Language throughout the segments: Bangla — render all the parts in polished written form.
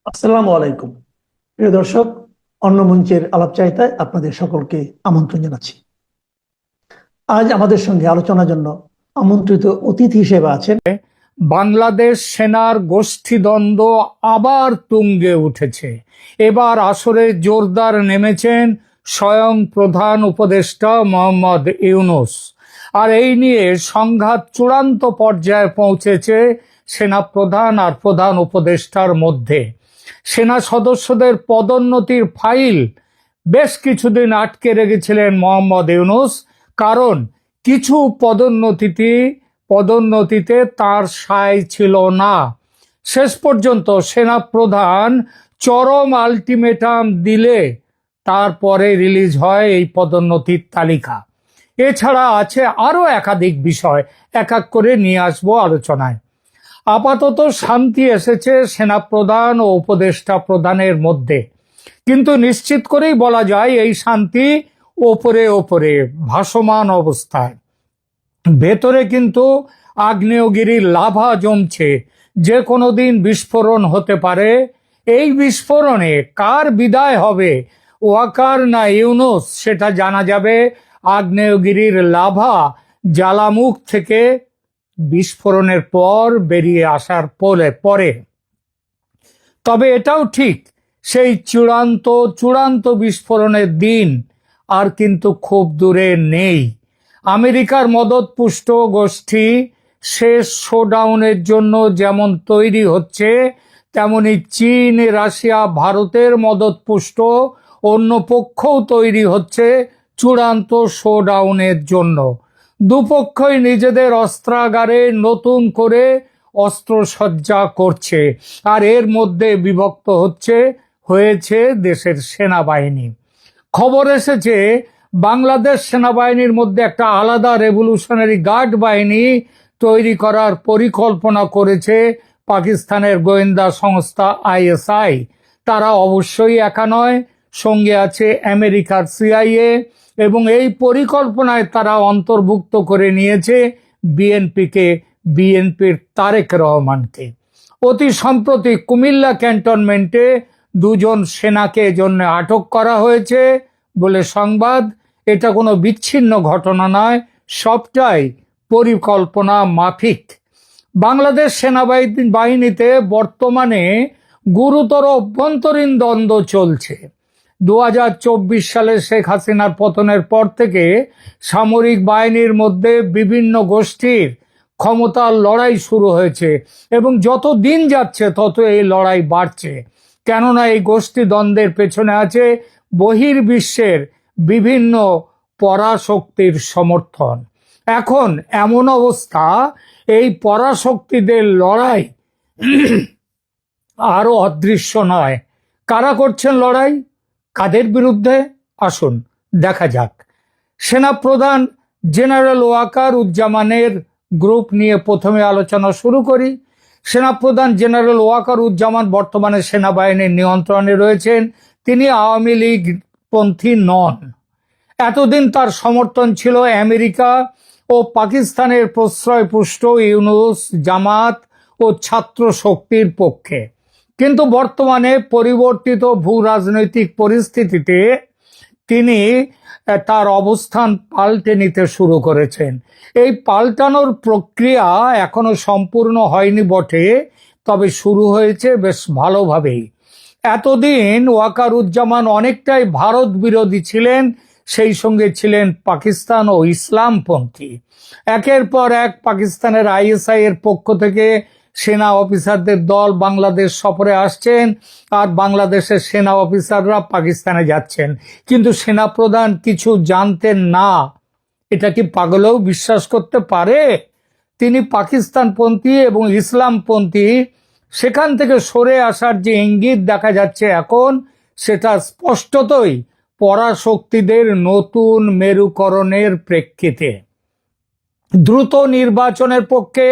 আসসালামু আলাইকুম। প্রিয় দর্শক, অন্য মঞ্চের আলাপচারিতায় আপনাদের সকলকে আমন্ত্রণ জানাচ্ছি। আজ আমাদের সঙ্গে আলোচনার জন্য আমন্ত্রিত অতিথি হিসেবে আছেন বাংলাদেশ সেনার গোষ্ঠীদ্বন্দ্ব আবার তুঙ্গে উঠেছে। এবার আসরে জোরদার নেমেছেন স্বয়ং প্রধান উপদেষ্টা মোহাম্মদ ইউনূস। আর এই নিয়ে সংঘাত চূড়ান্ত পর্যায়ে পৌঁছেছে সেনা প্রধান আর প্রধান উপদেষ্টার মধ্যে। সেনা সদস্যদের পদোন্নতির ফাইল বেশ কিছুদিন আটকে রেখেছিলেন মোহাম্মদ ইউনূস, কারণ কিছু পদোন্নতিতে তার সায় ছিল না। শেষ পর্যন্ত সেনা প্রধান চরম আলটিমেটাম দিলে তারপরে রিলিজ হয় এই পদোন্নতির তালিকা। এছাড়া আছে আরো একাধিক বিষয়, এক এক করে নিয়ে আসবো আলোচনায়। আপাতত শান্তি এসেছে সেনা প্রধান ও উপদেষ্টা প্রধানের মধ্যে, কিন্তু নিশ্চিত করেই বলা যায় এই শান্তি ওপরে ওপরে ভাসমান অবস্থায়। ভেতরে কিন্তু আগ্নেয়গিরির লাভা জমছে, যে কোনো দিন বিস্ফোরণ হতে পারে। এই বিস্ফোরণে কার বিদায় হবে, ওয়াকার না ইউনূস, সেটা জানা যাবে আগ্নেয়গিরির লাভা জ্বালামুখ থেকে বিস্ফোরণের পর বেরিয়ে আসার পরে। তবে এটাও ঠিক, সেই চূড়ান্ত বিস্ফোরণের দিন আর কিন্তু খুব দূরে নেই। আমেরিকার মদতপুষ্ট গোষ্ঠী শেষ শোডাউনের জন্য যেমন তৈরি হচ্ছে, তেমনি চীন, রাশিয়া, ভারতের মদতপুষ্ট অন্য পক্ষও তৈরি হচ্ছে চূড়ান্ত শোডাউনের জন্য। দুপক্ষই নিজেদের অস্ত্রাগারে নতুন করে অস্ত্রসজ্জা করছে, আর এর মধ্যে বিভক্ত হয়েছে দেশের সেনাবাহিনী। খবর এসেছে বাংলাদেশ সেনাবাহিনীর মধ্যে একটা আলাদা রেভলিউশনারি গার্ড বাহিনী তৈরি করার পরিকল্পনা করেছে পাকিস্তানের গোয়েন্দা সংস্থা আইএসআই। তারা অবশ্যই একা নয়, সঙ্গে আছে আমেরিকার সিআইএ, এবং এই পরিকল্পনায় তারা অন্তর্ভুক্ত করে নিয়েছে বিএনপির তারেক রহমানকে। অতি সম্প্রতি কুমিল্লা ক্যান্টনমেন্টে দুজন সেনাকে এজন্য আটক করা হয়েছে বলে সংবাদ। এটা কোনো বিচ্ছিন্ন ঘটনা নয়, সবটাই পরিকল্পনা মাফিক। বাংলাদেশ সেনাবাহিনীতে বর্তমানে গুরুতর অভ্যন্তরীণ দ্বন্দ্ব চলছে। 2024 সালে শেখ হাসিনার পতনের পর থেকে সামরিক বাহিনীর মধ্যে বিভিন্ন গোষ্ঠীর ক্ষমতার লড়াই শুরু হয়েছে, এবং যত দিন যাচ্ছে তত এই লড়াই বাড়ছে। কেননা এই গোষ্ঠী দ্বন্দ্বের পেছনে আছে বহির্বিশ্বের বিভিন্ন পরাশক্তির সমর্থন। এখন এমন অবস্থা, এই পরাশক্তিদের লড়াই আরো অদৃশ্য নয়। কারা করছেন লড়াই, কাদের বিরুদ্ধে, আসুন দেখা যাক। সেনাপ্রধান জেনারেল ওয়াকার উজ্জামানের গ্রুপ নিয়ে প্রথমে আলোচনা শুরু করি। সেনাপ্রধান জেনারেল ওয়াকার উজ্জামান বর্তমানে সেনাবাহিনীর নিয়ন্ত্রণে রয়েছেন। তিনি আওয়ামী লীগ পন্থী নন। এতদিন তার সমর্থন ছিল আমেরিকা ও পাকিস্তানের প্রশ্রয়পুষ্ট ইউনূস, জামাত ও ছাত্র শক্তির পক্ষে। কিন্তু বর্তমানে পরিবর্তিত ভূ রাজনৈতিক পরিস্থিতিতে তিনি তার অবস্থান পাল্টে নিতে শুরু করেছেন। এই পাল্টানোর প্রক্রিয়া এখনো সম্পূর্ণ হয়নি বটে, তবে শুরু হয়েছে বেশ ভালোভাবেই। এতদিন ওয়াকারুজ্জামান অনেকটাই ভারত বিরোধী ছিলেন, সেই সঙ্গে ছিলেন পাকিস্তান ও ইসলামপন্থী। একের পর এক পাকিস্তানের আইএসআই এর পক্ষ থেকে সেনা অফিসারদের দল বাংলাদেশ সফরে আসছেন, আর বাংলাদেশের সেনা অফিসাররা পাকিস্তানে যাচ্ছেন। কিন্তু সেনাপ্রধান কিছু জানতেন না। এটা কি পাগলেও বিশ্বাস করতে পারে? তিনি পাকিস্তানপন্থী এবং ইসলামপন্থী, সেখান থেকে সরে আসার যে ইঙ্গিত দেখা যাচ্ছে এখন, সেটা স্পষ্টতই পরাশক্তিদের নতুন মেরুকরণের প্রেক্ষিতে। দ্রুত নির্বাচনের পক্ষে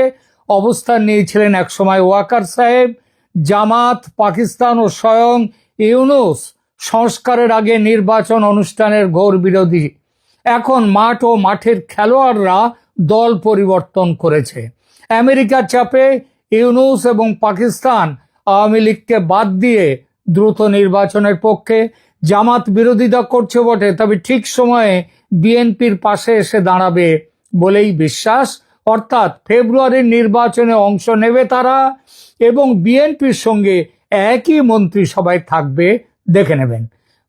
অবস্থান নিয়েছিলেন একসময় ওয়াকার সাহেব। জামাত, পাকিস্তান ও স্বয়ং ইউনূস সংস্কারের আগে নির্বাচন অনুষ্ঠানের ঘোর বিরোধী। এখন মাঠ ও মাঠের খেলোয়াড়রা দল পরিবর্তন করেছে। আমেরিকার চাপে ইউনূস এবং পাকিস্তান আওয়ামী লীগকে বাদ দিয়ে দ্রুত নির্বাচনের পক্ষে। জামাত বিরোধিতা করছে বটে, তবে ঠিক সময়ে বিএনপির পাশে এসে দাঁড়াবে বলেই বিশ্বাস। অর্থাৎ ফেব্রুয়ারির নির্বাচনে অংশ নেবে তারা এবং বিএনপির সঙ্গে একই মন্ত্রিসভায় থাকবে। দেখে নেবেন,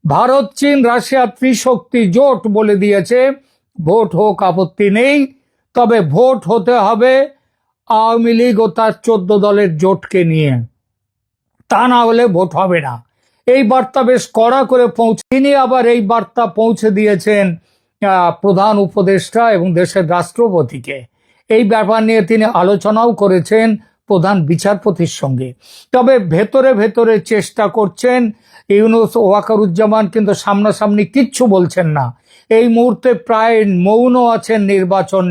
ভারত, চীন, রাশিয়া ত্রিশক্তি জোট বলে দিয়েছে ভোট হোক, আপত্তি নেই, তবে ভোট হতে হবে আওয়ামী লীগ ও তার 14 দলের জোটকে নিয়ে, তা না হলে ভোট হবে না। এই বার্তা বেশ কড়া করে তিনি আবার এই বার্তা পৌঁছে দিয়েছেন প্রধান উপদেষ্টা এবং দেশের রাষ্ট্রপতিকে। এই ব্যাপার নিয়ে তিনি আলোচনাও করেছেন প্রধান বিচারপতির সঙ্গে। তবে ভেতরে ভেতরে চেষ্টা করছেন ইউনূস, ওয়াকারুজ্জামান কিন্তু সামনাসামনি কিচ্ছু বলছেন না। এই মুহূর্তে প্রায় মৌন আছেন নির্বাচন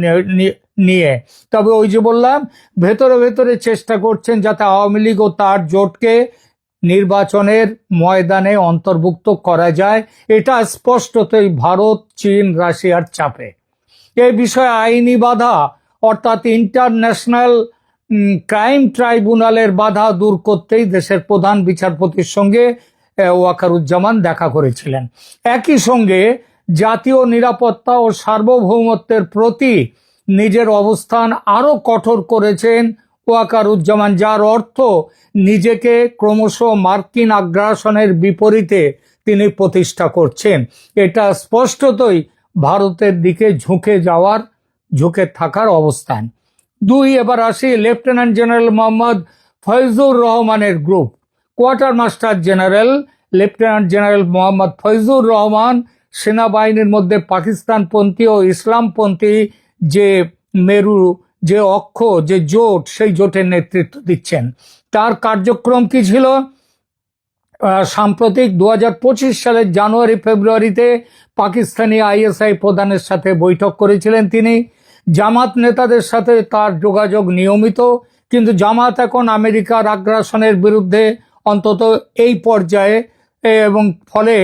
নিয়ে। তবে ওই যে বললাম, ভেতরে ভেতরে চেষ্টা করছেন যাতে আওয়ামী লীগ ও তার জোটকে নির্বাচনের ময়দানে অন্তর্ভুক্ত করা যায়। এটা স্পষ্টতই ভারত, চীন, রাশিয়ার চাপে। এই বিষয়ে আইনি বাধা অর্থাৎ ইন্টারন্যাশনাল ক্রাইম ট্রাইব্যুনালের বাধা দূর করতেই দেশের প্রধান বিচারপতির সঙ্গে ওয়াকারুজ্জামান দেখা করেছিলেন। একই সঙ্গে জাতীয় নিরাপত্তা ও সার্বভৌমত্বের প্রতি নিজের অবস্থান আরো কঠোর করেছেন ওয়াকারুজ্জামান, যার অর্থ নিজেকে ক্রমশ মার্কিন আগ্রাসনের বিপরীতে তিনি প্রতিষ্ঠা করছেন। এটা স্পষ্টতই ভারতের দিকে ঝুঁকে থাকার অবস্থান। 2, এবার আসি লেফটেন্যান্ট জেনারেল মোহাম্মদ ফয়জুর রহমানের group. Quartermaster general lieutenant general Mohammad Faizur Rahman সেনাবাহিনীর মধ্যে পাকিস্তানপন্থী ও ইসলামপন্থী যে মেরু, যে অক্ষ, যে জোট, সেই জোটের নেতৃত্ব দিচ্ছেন। তার কার্যক্রম কি ছিল? সাম্প্রতিক 2025 সালের জানুয়ারি ফেব্রুয়ারিতে পাকিস্তানি আইএসআই প্রধানের সাথে বৈঠক করেছিলেন তিনি। জামাত নেতাদের সাথে তার যোগাযোগ নিয়মিত, কিন্তু জামাত এখন আমেরিকার আগ্রাসনের বিরুদ্ধে অন্তত এই পর্যায়ে, এবং ফলে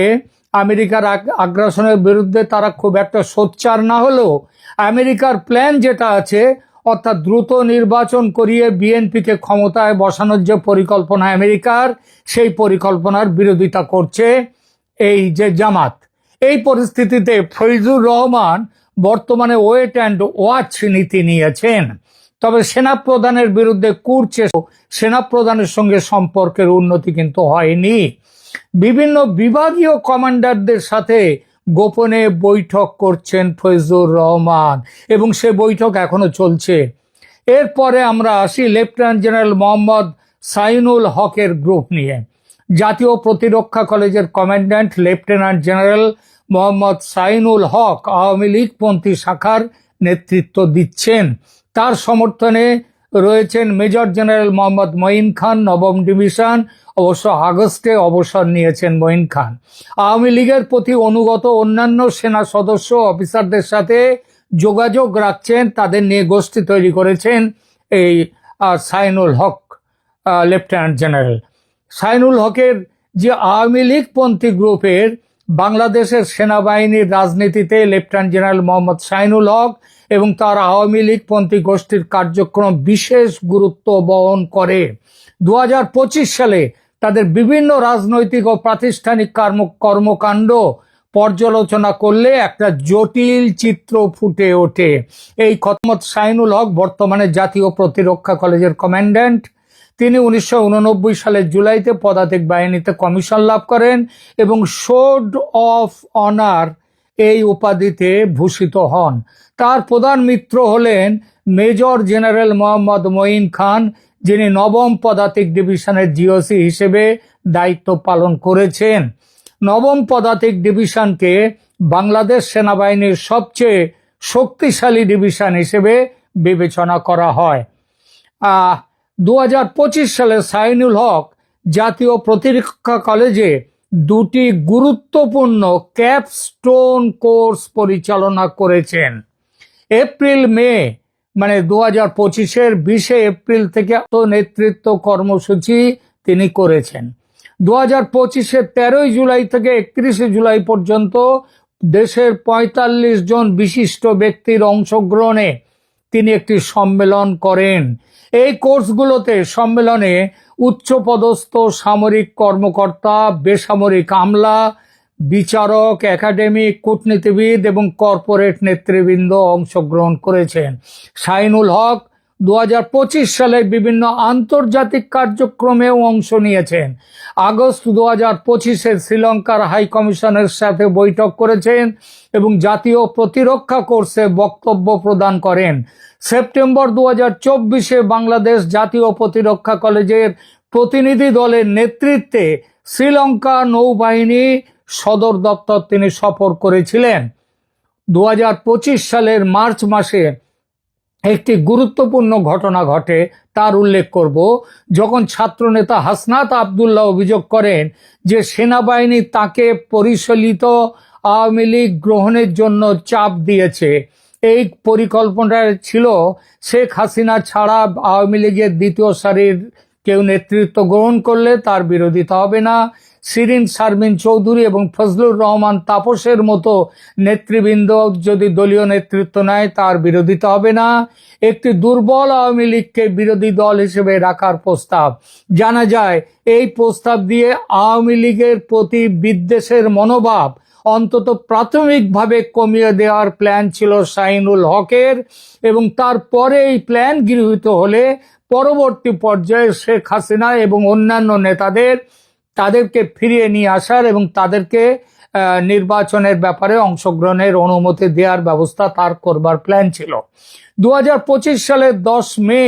আমেরিকার আগ্রাসনের বিরুদ্ধে তারা খুব একটা সোচ্চার না হলেও আমেরিকার প্ল্যান যেটা আছে, অর্থাৎ দ্রুত নির্বাচন করিয়ে বিএনপিকে ক্ষমতায় বসানোর যে পরিকল্পনা আমেরিকার, সেই পরিকল্পনার বিরোধিতা করছে এই যে জামাত। এই পরিস্থিতিতে ফয়জুর রহমান বর্তমানে ওয়েট অ্যান্ড ওয়াচ নীতি নিয়েছেন। তবে সেনাপ্রধানের বিরুদ্ধে সেনাপ্রধানের সঙ্গে সম্পর্কের উন্নতি কিন্তু হয়নি। বিভিন্ন বিভাগীয় কমান্ডারদের সাথে গোপনে বৈঠক করছেন ফয়জুর রহমান এবং সে বৈঠক এখনো চলছে। এরপরে আমরা আসি লেফটেন্যান্ট জেনারেল মোহাম্মদ সাইনুল হকের গ্রুপ নিয়ে। জাতীয় প্রতিরক্ষা কলেজের commandant lieutenant general Mohammad Zainul হক আওয়ামী লীগপন্থী শাখার নেতৃত্ব দিচ্ছেন। তার সমর্থনে রয়েছেন মেজর জেনারেল মোহাম্মদ মঈন খান, 9ম ডিভিশন। অবশ্য আগস্টে অবসর নিয়েছেন মঈন খান। আওয়ামী লীগের প্রতি অনুগত অন্যান্য সেনা সদস্য অফিসারদের সাথে যোগাযোগ রাখছেন, তাদের নিয়ে গোষ্ঠী তৈরি করেছেন এই সাইনুল হক লেফটেন্যান্ট জেনারেল। সাইনুল হকের যে আওয়ামী লীগপন্থী গ্রুপের বাংলাদেশের সেনাবাহিনীর রাজনীতিতে লেফটেন্যান্ট জেনারেল মোহাম্মদ সাইনুল হক এবং তার আওয়ামী লীগপন্থী গোষ্ঠীর কার্যক্রম বিশেষ গুরুত্ব বহন করে। 2025 সালে তাদের বিভিন্ন রাজনৈতিক ও প্রাতিষ্ঠানিক কর্মকাণ্ড পর্যালোচনা করলে একটা জটিল চিত্র ফুটে ওঠে। এই মোহাম্মদ সাইনুল হক বর্তমানে জাতীয় প্রতিরক্ষা কলেজের কমান্ড্যান্ট। তিনি 1989 সালের জুলাইতে পদাতিক বাহিনীতে কমিশন লাভ করেন এবং সোর্ড অফ অনার এই উপাধিতে ভূষিত হন। তার প্রধান মিত্র হলেন মেজর জেনারেল মোহাম্মদ মঈন খান, যিনি 9ম পদাতিক ডিভিশনের জিওসি হিসেবে দায়িত্ব পালন করেছেন। 9ম পদাতিক ডিভিশনকে বাংলাদেশ সেনাবাহিনীর সবচেয়ে শক্তিশালী ডিভিশন হিসেবে বিবেচনা করা হয়। 2025 সালে সাইনুল হক জাতীয় প্রতিরক্ষা কলেজে 2টি গুরুত্বপূর্ণ ক্যাপস্টোন কোর্স পরিচালনা করেছেন। এপ্রিল-মে মানে 2025-এর 20 এপ্রিল থেকে নেতৃত্ব কর্মসূচি তিনি করেছেন। 2025-এর 13 জুলাই থেকে 31 জুলাই পর্যন্ত দেশের 45 জন বিশিষ্ট ব্যক্তির অংশগ্রহণে তিনি একটি সম্মেলন করেন। এই কোর্সগুলোতে সম্মেলনে উচ্চপদস্থ সামরিক কর্মকর্তা, বেসামরিক আমলা, বিচারক, একাডেমিক, কূটনীতিবিদ এবং কর্পোরেট নেতৃবৃন্দ অংশগ্রহণ করেছেন। শাহিনুল হক 2025 সালে বিভিন্ন আন্তর্জাতিক কার্যক্রমেও অংশ নিয়েছেন। আগস্ট 2025-এ শ্রীলঙ্কার হাই কমিশনের সাথে বৈঠক করেছেন এবং জাতীয় প্রতিরক্ষা কোর্সে বক্তব্য প্রদান করেন। সেপ্টেম্বর 2024-এ বাংলাদেশ জাতীয় প্রতিরক্ষা কলেজের প্রতিনিধি দলের নেতৃত্বে শ্রীলঙ্কা নৌবাহিনী সদর দপ্তর তিনি সফর করেছিলেন। 2025 সালের মার্চ মাসে একটি গুরুত্বপূর্ণ ঘটনা ঘটে, তার উল্লেখ করব। যখন ছাত্রনেতা হাসনাত আবদুল্লাহ অভিযোগ করেন যে সেনাবাহিনী তাকে পরিচালিত আওয়ামী লীগ গ্রহণের জন্য চাপ দিয়েছে। এই পরিকল্পনা ছিল শেখ হাসিনা ছাড়া আওয়ামী লীগের দ্বিতীয় সারির কেউ নেতৃত্ব গ্রহণ করলে তার বিরোধিতা হবে না, শিরিন শারমিন চৌধুরী এবং ফজলুর রহমান তাপসের মতো নেতৃবৃন্দ যদি দলীয় নেতৃত্ব নেয় তার বিরোধিতা হবে না। একটি দুর্বল আওয়ামী লীগকে বিরোধী দল হিসেবে রাখার প্রস্তাব। জানা যায় এই প্রস্তাব দিয়ে আওয়ামী লীগের প্রতি বিদ্বেষের মনোভাব অন্তত প্রাথমিকভাবে কমিয়ে দেওয়ার প্ল্যান ছিল শাহিনুল হকের, এবং তারপরে এই প্ল্যান গৃহীত হলে পরবর্তী পর্যায়ে শেখ হাসিনা এবং অন্যান্য তাদেরকে ফিরিয়ে নিয়ে আসার এবং তাদেরকে নির্বাচনের ব্যাপারে অংশগ্রহণের অনুমতি দেওয়ার ব্যবস্থা তার করবার প্ল্যান ছিল। 2025 সালের 10 মে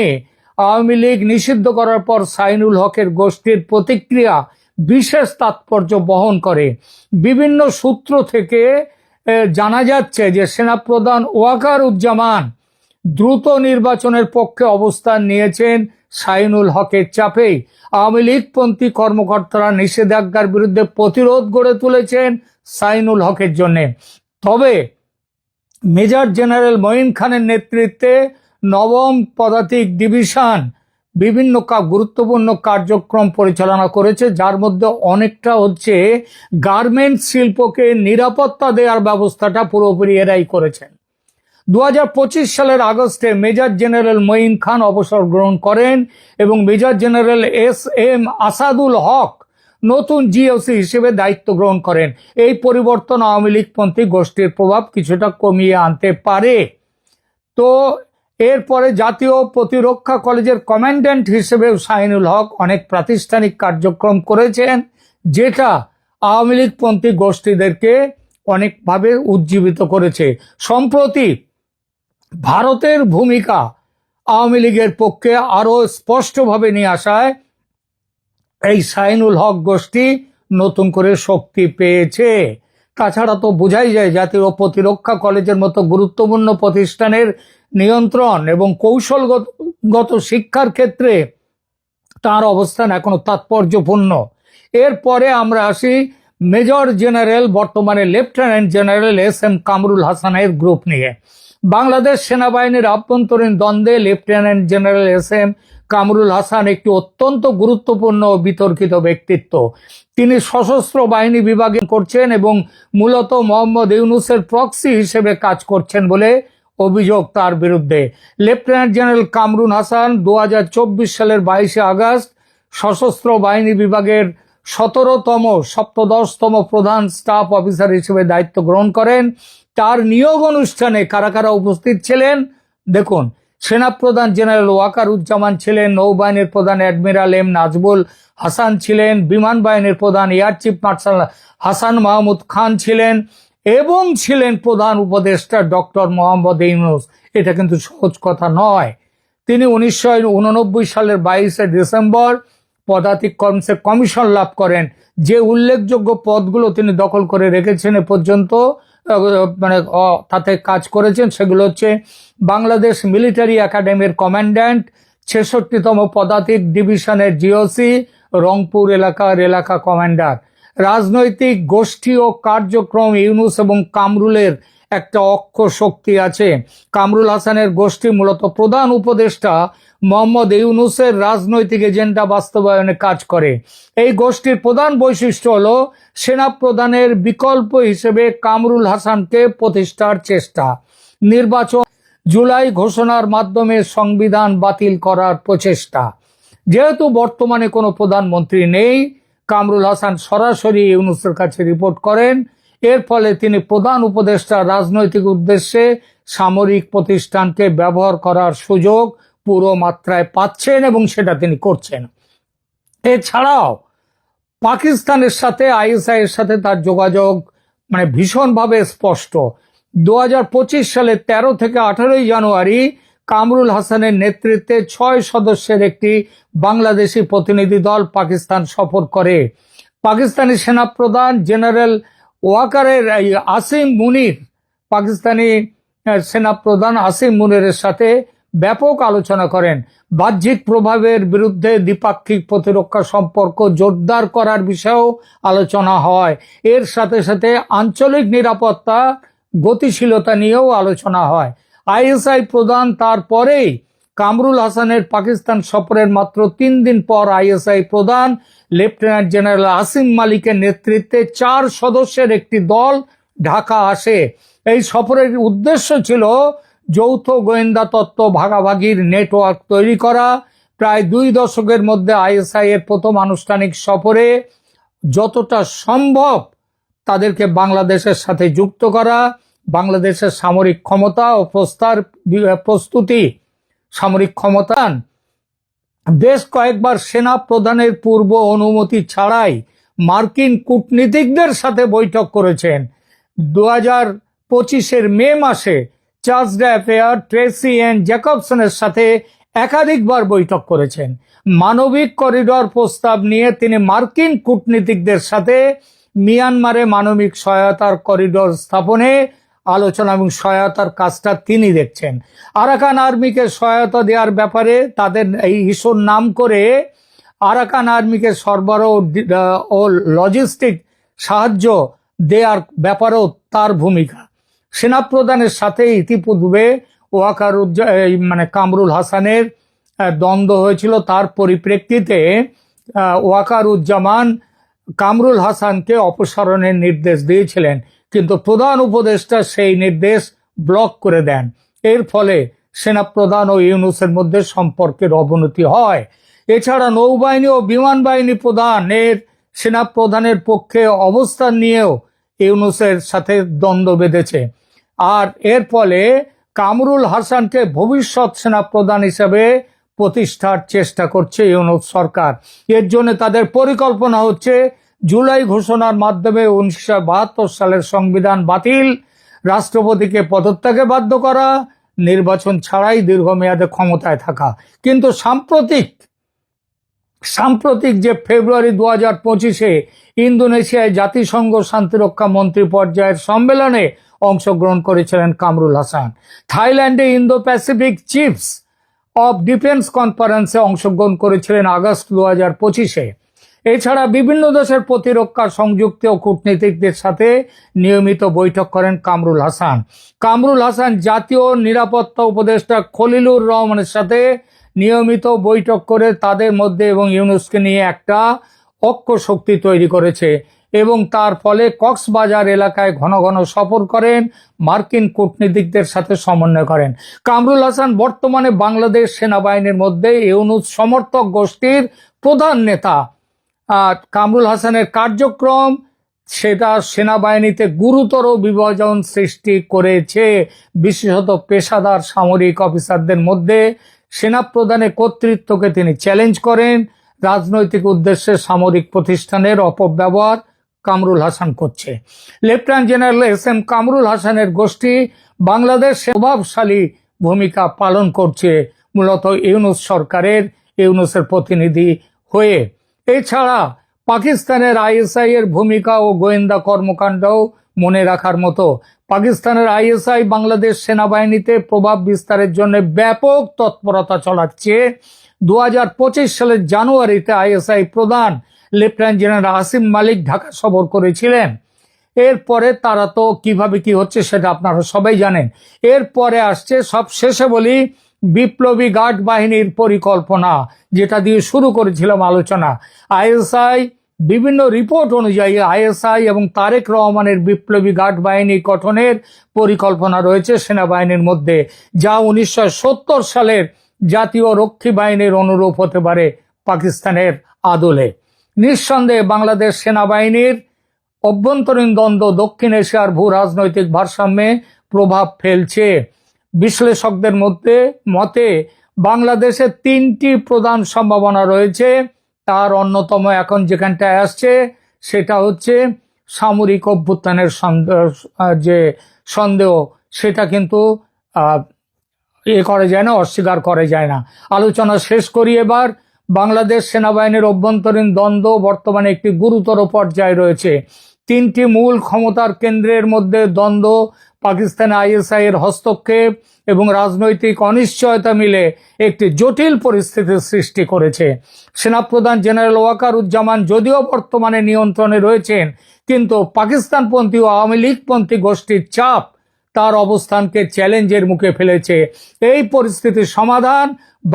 আওয়ামী লীগ নিষিদ্ধ করার পর শাহিনুল হকের গোষ্ঠীর প্রতিক্রিয়া বিশেষ তাৎপর্য বহন করে। বিভিন্ন সূত্র থেকে জানা যাচ্ছে যে সেনাপ্রধান ওয়াকারুজ্জামান দ্রুত নির্বাচনের পক্ষে অবস্থান নিয়েছেন শাহিনুল হকের চাপেই। আওয়ামী লীগপন্থী কর্মকর্তারা নিষেধাজ্ঞার বিরুদ্ধে প্রতিরোধ গড়ে তুলেছেন শাহিনুল হকের জন্য। তবে মেজর জেনারেল মঈন খানের নেতৃত্বে নবম পদাতিক ডিভিশন বিভিন্ন গুরুত্বপূর্ণ কার্যক্রম পরিচালনা করেছে, যার মধ্যে অনেকটা হচ্ছে গার্মেন্টস শিল্পকে নিরাপত্তা দেওয়ার ব্যবস্থাটা পুরোপুরি এরাই করেছেন। 2025 সালের আগস্টে মেজর জেনারেল মঈন খান অবসর গ্রহণ করেন এবং মেজর জেনারেল SM আসাদুল হক নতুন জিওসি হিসেবে দায়িত্ব গ্রহণ করেন। এই পরিবর্তন আওয়ামী লীগপন্থী গোষ্ঠীর প্রভাব কিছুটা কমিয়ে আনতে পারে। তো এরপরে জাতীয় প্রতিরক্ষা কলেজের কমান্ড্যান্ট হিসেবেও শাহিনুল হক অনেক প্রাতিষ্ঠানিক কার্যক্রম করেছেন, যেটা আওয়ামী লীগপন্থী গোষ্ঠীদেরকে অনেকভাবে উজ্জীবিত করেছে। সম্প্রতি ভারতের ভূমিকা আওয়ামী লীগের পক্ষে আরো স্পষ্টভাবে নিয়ে আসায় এই শাহিনুল হক গোষ্ঠী নতুন করে শক্তি পেয়েছে। তাছাড়া তো বোঝাই যায় জাতীয় প্রতিরক্ষা কলেজের মতো গুরুত্বপূর্ণ প্রতিষ্ঠানের নিয়ন্ত্রণ এবং কৌশলগত শিক্ষার ক্ষেত্রে তার অবস্থান এখনো তাৎপর্যপূর্ণ। এরপরে আমরা আসি মেজর জেনারেল, বর্তমানে লেফটেন্যান্ট জেনারেল SM কামরুল হাসানের গ্রুপ নিয়ে। বাংলাদেশ সেনাবাহিনীর আভ্যন্তরীণ দ্বন্দ্বে lieutenant general SM Kamrul Hasan একটি অত্যন্ত গুরুত্বপূর্ণ ও বিতর্কিত ব্যক্তিত্ব। তিনি সশস্ত্র বাহিনী বিভাগে করছেন এবং মূলত মোহাম্মদ ইউনূসের প্রক্সি হিসেবে কাজ করছেন বলে অভিযোগ তার বিরুদ্ধে। লেফটেন্যান্ট জেনারেল কামরুল হাসান 2024 সালের 22 আগস্ট সশস্ত্র বাহিনী বিভাগের 17তম প্রধান স্টাফ অফিসার হিসেবে দায়িত্ব গ্রহণ করেন। তার নিয়োগ অনুষ্ঠানে কারা কারা উপস্থিত ছিলেন দেখুন। সেনাপ্রধান জেনারেল ওয়াকারুজ্জামান ছিলেন, নৌবাহিনীর প্রধান অ্যাডমিরাল M নাজবুল হাসান ছিলেন, বিমান বাহিনীর প্রধান air chief marshal Hasan Mahmud Khan ছিলেন এবং ছিলেন প্রধান উপদেষ্টা ডক্টর মোহাম্মদ ইউনূস। এটা কিন্তু সহজ কথা নয়। তিনি 1989 সালের 22 ডিসেম্বর পদাতিক কর্মসে কমিশন লাভ করেন। যে উল্লেখযোগ্য পদগুলো তিনি দখল করে রেখেছেন এ পর্যন্ত, তাতে কাজ করেছেন, সেগুলো হচ্ছে বাংলাদেশ মিলিটারি একাডেমির কমান্ড্যান্ট, 66তম পদাতিক ডিভিশনের GOC, রংপুর এলাকা কমান্ডার। রাজনৈতিক গোষ্ঠী ও কার্যক্রম ইউনূস এবং কামরুলের একটা অক্ষ শক্তি আছে। কামরুল হাসানের গোষ্ঠী মূলত প্রধান উপদেষ্টা মোহাম্মদ ইউনূসের রাজনৈতিক এজেন্ডা বাস্তবায়নে কাজ করে। এই গোষ্ঠীর প্রধান বৈশিষ্ট্য হলো সেনাপ্রধানের বিকল্প হিসেবে কামরুল হাসানকে প্রতিষ্ঠার চেষ্টা, নির্বাচন জুলাই ঘোষণার মাধ্যমে সংবিধান বাতিল করার প্রচেষ্টা। যেহেতু বর্তমানে কোনো প্রধানমন্ত্রী নেই, কামরুল হাসান সরাসরি ইউনূসের কাছে রিপোর্ট করেন। এর ফলে তিনি প্রধান উপদেষ্টা রাজনৈতিক উদ্দেশ্যে সামরিক প্রতিষ্ঠানকে ব্যবহার করার সুযোগ পুরো মাত্রায় পাচ্ছেন এবং সেটা তিনি করছেন। এছাড়াও পাকিস্তানের সাথে আইএসআই এর সাথে তার যোগাযোগ ভীষণভাবে স্পষ্ট। 2025 সালের 13 থেকে 18 জানুয়ারি কামরুল হাসানের নেতৃত্বে 6 সদস্যের একটি বাংলাদেশি প্রতিনিধি দল পাকিস্তান সফর করে। পাকিস্তানি সেনাপ্রধান জেনারেল ওয়াকারের আসিম মুনির পাকিস্তানি সেনাপ্রধান আসিম মুনিরের সাথে ব্যাপক আলোচনা করেন। বাহ্যিক প্রভাবের বিরুদ্ধে দ্বিপাক্ষিক প্রতিরক্ষা সম্পর্ক জোরদার করার বিষয়েও আলোচনা হয়। এর সাথে সাথে আঞ্চলিক নিরাপত্তা গতিশীলতা নিয়েও আলোচনা হয়। আইএসআই প্রধান তারপরেই কামরুল হাসানের পাকিস্তান সফরের মাত্র 3 দিন পর আইএসআই প্রধান লেফটেন্যান্ট জেনারেল আসিম মালিকের নেতৃত্বে 4 সদস্যের একটি দল ঢাকা আসে। এই সফরের উদ্দেশ্য ছিল যৌথ গোয়েন্দা তত্ত্ব ভাগাভাগির নেটওয়ার্ক তৈরি করা। প্রায় 2 দশকের মধ্যে আইএসআই এর প্রথম আনুষ্ঠানিক সফরে যতটা সম্ভব তাদেরকে বাংলাদেশের সাথে যুক্ত করা, বাংলাদেশের সামরিক ক্ষমতা ও প্রস্তুতি, সামরিক ক্ষমতা বেশ কয়েকবার সেনা প্রধানের পূর্ব অনুমতি ছাড়াই মার্কিন কূটনীতিকদের সাথে বৈঠক করেছেন। 2025 মে মাসে চার্লস ড্যাফেয়ার, ট্রেসি এন জ্যাকবসনের সাথে একাধিকবার বৈঠক করেছেন। মানবিক করিডর প্রস্তাব নিয়ে তিনি মার্কিন কূটনীতিকদের সাথে মিয়ানমারে মানবিক সহায়তার করিডর স্থাপনে আলোচনা এবং সহায়তার কাজটা তিনি দেখছেন। আরাকান আর্মিকে সহায়তা দেওয়ার ব্যাপারে তাদের এই ইস্যুর নাম করে আরাকান আর্মিকে সরবরাহ ও লজিস্টিক সাহায্য দেওয়ার ব্যাপারেও তার ভূমিকা। সেনাপ্রধানের সাথে ইতিপূর্বে কামরুল হাসানের দ্বন্দ্ব হয়েছিল। তার পরিপ্রেক্ষিতে ওয়াকারুজ্জামান কামরুল হাসানকে অপসারণের নির্দেশ দিয়েছিলেন, কিন্তু প্রধান উপদেষ্টা সেই নির্দেশ ব্লক করে দেন। এর ফলে সেনাপ্রধান ও ইউনূসের মধ্যে সম্পর্কের অবনতি হয়। এছাড়া নৌবাহিনী ও বিমান বাহিনী প্রধানের সেনাপ্রধানের পক্ষে অবস্থান নিয়েও ইউনূসের সাথে দ্বন্দ্ব বেঁধেছে। আর এর ফলে কামরুল হাসানকে ভবিষ্যৎ সেনাপ্রধান হিসেবে প্রতিষ্ঠার চেষ্টা করছে ইউনূস সরকার। এর জন্য তাদের পরিকল্পনা হচ্ছে জুলাই ঘোষণার মাধ্যমে 1972 সালের সংবিধান বাতিল, রাষ্ট্রপতিকে পদত্যাগে বাধ্য করা, নির্বাচন ছাড়াই দীর্ঘমেয়াদে ক্ষমতায় থাকা। কিন্তু সাম্প্রতিক যে ফেব্রুয়ারি 2025 ইন্দোনেশিয়ায় জাতিসংঘ শান্তিরক্ষা মন্ত্রী পর্যায়ের সম্মেলনে অংশগ্রহণ করেছিলেন কামরুল হাসান। থাইল্যান্ডে Indo Pacific chiefs of defence কনফারেন্সে অংশগ্রহণ করেছিলেন আগস্ট 2025। এছাড়া বিভিন্ন দেশের প্রতিরক্ষা সংযুক্ত ও কূটনীতিকদের সাথে নিয়মিত বৈঠক করেন কামরুল হাসান। কামরুল হাসান জাতীয় নিরাপত্তা উপদেষ্টা খলিলুর রহমানের সাথে নিয়মিত বৈঠক করে তাদের মধ্যে এবং ইউনূসকে নিয়ে একটা ঐক্য শক্তি তৈরি করেছে এবং তার ফলে কক্সবাজার এলাকায় ঘন ঘন সফর করেন, মার্কিন কূটনীতিকদের সাথে সমন্বয় করেন। কামরুল হাসান বর্তমানে বাংলাদেশ সেনাবাহিনীর মধ্যে ইউনূস সমর্থক গোষ্ঠীর প্রধান নেতা। আর কামরুল হাসানের কার্যক্রম সেটা সেনাবাহিনীতে গুরুতর বিভাজন সৃষ্টি করেছে, বিশেষত পেশাদার সামরিক অফিসারদের মধ্যে। সেনাপ্রধানের কর্তৃত্বকে তিনি চ্যালেঞ্জ করেন। রাজনৈতিক উদ্দেশ্যে সামরিক প্রতিষ্ঠানের অপব্যবহার কামরুল হাসান করছে। Lieutenant general SM. কামরুল হাসানের গোষ্ঠী বাংলাদেশে প্রভাবশালী ভূমিকা পালন করছে, মূলত ইউনূস সরকারের ইউনূসের প্রতিনিধি হয়ে। এছাড়া পাকিস্তানের আইএসআই এর ভূমিকা ও গোয়েন্দা কর্মকাণ্ডও মনে রাখার মতো। পাকিস্তানের আইএসআই বাংলাদেশ সেনাবাহিনীতে প্রভাব বিস্তারের জন্য ব্যাপক তৎপরতা চালাচ্ছে। 2025 সালের জানুয়ারিতে আইএসআই প্রধান লেফটেন্যান্ট জেনারেল আসিম মালিক ঢাকা সফর করেছিলেন। এরপরে তারা তো কিভাবে কি হচ্ছে সেটা আপনারা সবাই জানেন। এরপরে আসছে, সব শেষে বলি, বিপ্লবী গার্ড বাহিনীর পরিকল্পনা, যেটা দিয়ে শুরু করেছিলাম আলোচনা। আইএসআই বিভিন্ন রিপোর্ট অনুযায়ী আইএসআই এবং তারেক রহমানের বিপ্লবী গার্ড বাহিনী গঠনের পরিকল্পনা রয়েছে সেনাবাহিনীর মধ্যে, যা 1970 সালের জাতীয় রক্ষী বাহিনীর অনুরূপ হতে পারে। পাকিস্তানের আদলে। নিঃসন্দেহে বাংলাদেশ সেনাবাহিনীর অভ্যন্তরীণ দ্বন্দ্ব দক্ষিণ এশিয়ার ভূ রাজনৈতিক ভারসাম্যে প্রভাব ফেলছে। বিশ্লেষকদের মতে বাংলাদেশে 3টি প্রধান সম্ভাবনা রয়েছে। তার অন্যতম এখন যেখানটায় আসছে সেটা হচ্ছে সামরিক অভ্যুত্থানের যে সন্দেহ, সেটা কিন্তু করা যায় না, অস্বীকার করা যায় না। আলোচনা শেষ করি এবার। বাংলাদেশ সেনাবাহিনীর অভ্যন্তরীণ দ্বন্দ্ব বর্তমানে একটি গুরুতর পর্যায়ে রয়েছে। 3টি মূল ক্ষমতার কেন্দ্রের মধ্যে দ্বন্দ্ব, পাকিস্তানে আইএসআই এর হস্তক্ষেপ এবং রাজনৈতিক অনিশ্চয়তা মিলে একটি জটিল পরিস্থিতির সৃষ্টি করেছে। সেনাপ্রধান জেনারেল ওয়াকারুজ্জামান যদিও বর্তমানে নিয়ন্ত্রণে রয়েছেন, কিন্তু পাকিস্তানপন্থী ও আওয়ামী লীগপন্থী গোষ্ঠীর চাপ তার অবস্থানকে চ্যালেঞ্জের মুখে ফেলেছে। এই পরিস্থিতির সমাধান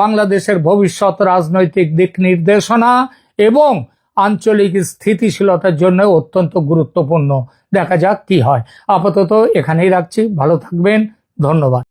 বাংলাদেশের ভবিষ্যৎ রাজনৈতিক দিক নির্দেশনা এবং আঞ্চলিক স্থিতিশীলতার জন্য অত্যন্ত গুরুত্বপূর্ণ। দেখা যাক কি হয়। আপাতত এখানেই রাখছি। ভালো থাকবেন। ধন্যবাদ।